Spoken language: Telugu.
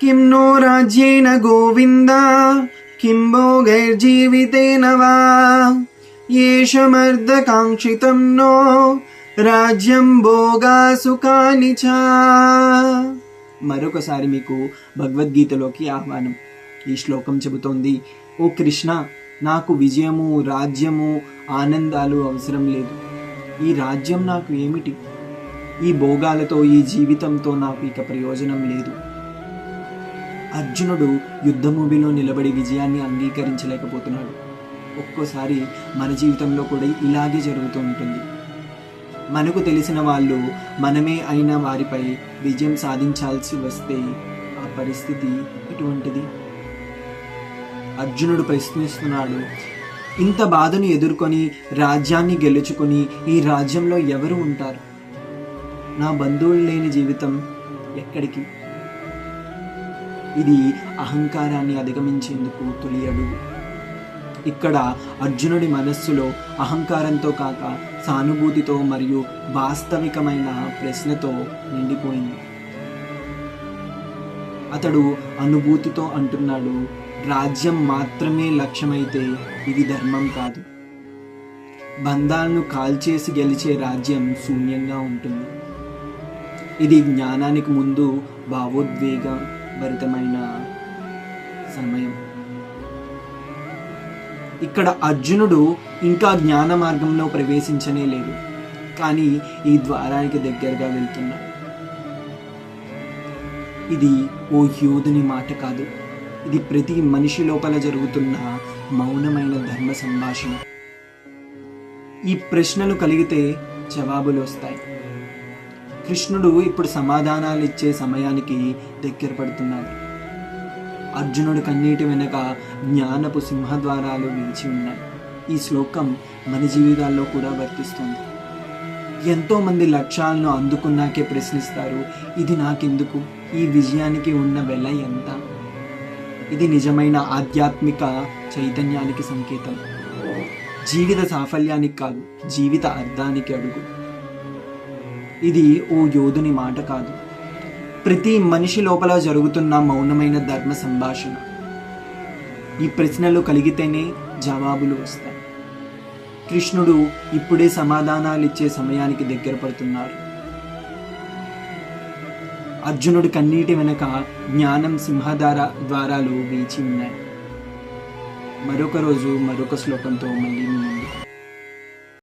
किं नो राज्येन गोविन्द किं भोगैर्जीवितेन वा येषमर्धकाङ्क्षितं नो రాజ్యం భోగా సుఖాని చ. మరొకసారి మీకు భగవద్గీతలోకి ఆహ్వానం. ఈ శ్లోకం చెబుతోంది, ఓ కృష్ణ, నాకు విజయము, రాజ్యము, ఆనందాలు అవసరం లేదు. ఈ రాజ్యం నాకు ఏమిటి? ఈ భోగాలతో, ఈ జీవితంతో నాకు ఇక ప్రయోజనం లేదు. అర్జునుడు యుద్ధభూమిలో నిలబడి విజయాన్ని అంగీకరించలేకపోతున్నాడు. ఒక్కోసారి మన జీవితంలో కూడా ఇలాగే జరుగుతూ ఉంటుంది. మనకు తెలిసిన వాళ్ళు మనమే అయిన వారిపై విజయం సాధించాల్సి వస్తే ఆ పరిస్థితి ఎటువంటిది? అర్జునుడు ప్రశ్నిస్తున్నాడు, ఇంత బాధను ఎదుర్కొని రాజ్యాన్ని గెలుచుకొని ఈ రాజ్యంలో ఎవరు ఉంటారు? నా బంధువులు లేని జీవితం ఎక్కడికి? ఇది అహంకారాన్ని అధిగమించేందుకు తొలి అడుగు. ఇక్కడ అర్జునుడి మనస్సులో అహంకారంతో కాక సానుభూతితో మరియు వాస్తవికమైన ప్రశ్నతో నిండిపోయింది. అతడు అనుభూతితో అంటున్నాడు, రాజ్యం మాత్రమే లక్ష్యమైతే ఇది ధర్మం కాదు. బంధాలను కాల్చేసి గెలిచే రాజ్యం శూన్యంగా ఉంటుంది. ఇది జ్ఞానానికి ముందు భావోద్వేగ భరితమైన సమయం. ఇక్కడ అర్జునుడు ఇంకా జ్ఞాన మార్గంలో ప్రవేశించనే లేదు, కానీ ఈ ద్వారానికి దగ్గరగా వెళ్తున్నాడు. ఇది ఓ యోధుని మాట కాదు, ఇది ప్రతి మనిషి లోపల జరుగుతున్న మౌనమైన ధర్మ సంభాషణ. ఈ ప్రశ్నలు కలిగితే జవాబులు వస్తాయి. కృష్ణుడు ఇప్పుడు సమాధానాలు ఇచ్చే సమయానికి దగ్గర పడుతున్నాడు. అర్జునుడి కన్నీటి వెనక జ్ఞానపు సింహద్వారాలు వేచి ఉన్నాయి. ఈ శ్లోకం మన జీవితాల్లో కూడా వర్తిస్తుంది. ఎంతోమంది లక్ష్యాలను అందుకున్నాకే ప్రశ్నిస్తారు, ఇది నాకెందుకు? ఈ విజయానికి ఉన్న వెల ఎంత? ఇది నిజమైన ఆధ్యాత్మిక చైతన్యానికి సంకేతం. జీవిత సాఫల్యానికి కాదు, జీవిత అర్థానికి అడుగు. ఇది ఓ యోధుని మాట కాదు, ప్రతి మనిషి లోపల జరుగుతున్న మౌనమైన ధర్మ సంభాషణ. ఈ ప్రశ్నలు కలిగితేనే జవాబులు వస్తాయి. కృష్ణుడు ఇప్పుడే సమాధానాలు ఇచ్చే సమయానికి దగ్గర పడుతున్నారు. అర్జునుడి కన్నీటి వెనక జ్ఞానం ద్వారాలు వేచి ఉన్నాయి. మరొక రోజు మరొక శ్లోకంతో మళ్ళీ